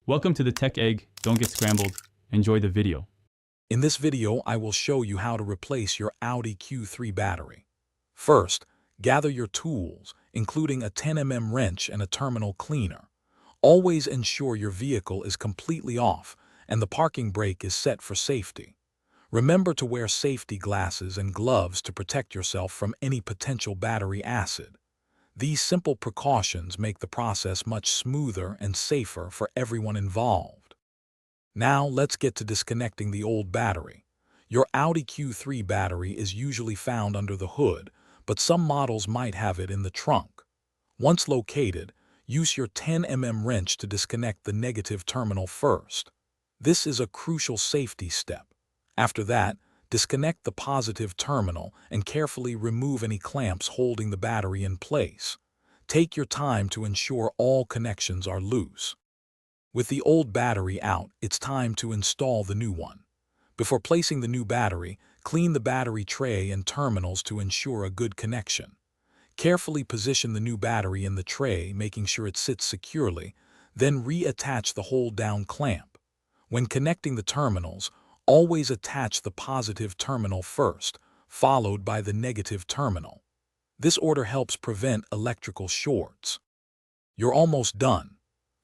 Welcome to the Tech Egg. Don't get scrambled. Enjoy the video. In this video, I will show you how to replace your Audi Q3 battery. First, gather your tools, including a 10 mm wrench and a terminal cleaner. Always ensure your vehicle is completely off and the parking brake is set for safety. Remember to wear safety glasses and gloves to protect yourself from any potential battery acid. These simple precautions make the process much smoother and safer for everyone involved. Now let's get to disconnecting the old battery. Your Audi Q3 battery is usually found under the hood, but some models might have it in the trunk. Once located, use your 10 mm wrench to disconnect the negative terminal first. This is a crucial safety step. After that, disconnect the positive terminal and carefully remove any clamps holding the battery in place. Take your time to ensure all connections are loose. With the old battery out, it's time to install the new one. Before placing the new battery, clean the battery tray and terminals to ensure a good connection. Carefully position the new battery in the tray, making sure it sits securely, then reattach the hold-down clamp. When connecting the terminals, always attach the positive terminal first, followed by the negative terminal. This order helps prevent electrical shorts. You're almost done.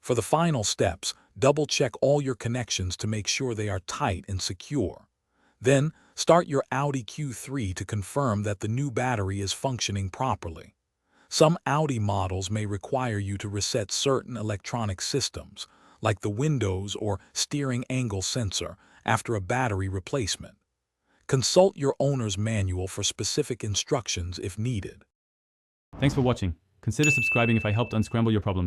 For the final steps, double-check all your connections to make sure they are tight and secure. Then, start your Audi Q3 to confirm that the new battery is functioning properly. Some Audi models may require you to reset certain electronic systems, like the windows or steering angle sensor, after a battery replacement. Consult your owner's manual for specific instructions if needed. Thanks for watching. Consider subscribing if I helped unscramble your problems.